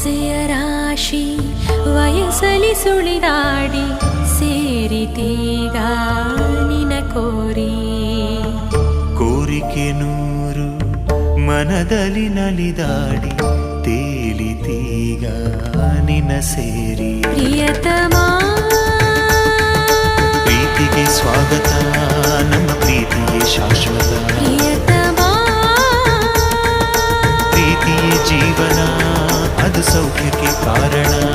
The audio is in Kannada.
ಆಸೆಯ ರಾಶಿ ವಯಸ್ಸಲಿ ಸುಳಿದಾಡಿ ಸೇರಿತೀಗ ನಿನ ಕೋರಿ. ಕೋರಿಕೆ ನೂರು ಮನದಲ್ಲಿ ನಲಿದಾಡಿ ತೇಲಿತೀಗ ನಿನ ಸೇರಿ. ಪ್ರಿಯತಮ ಪ್ರೀತಿಗೆ ಸ್ವಾಗತ, ನಮ್ಮ ಪ್ರೀತಿಯೇ ಶಾಶ್ವತ. ಪ್ರಿಯತಮ ಪ್ರೀತಿಯೇ ಜೀವನ, ಅದು ಸೌಖ್ಯಕ್ಕೆ ಕಾರಣ.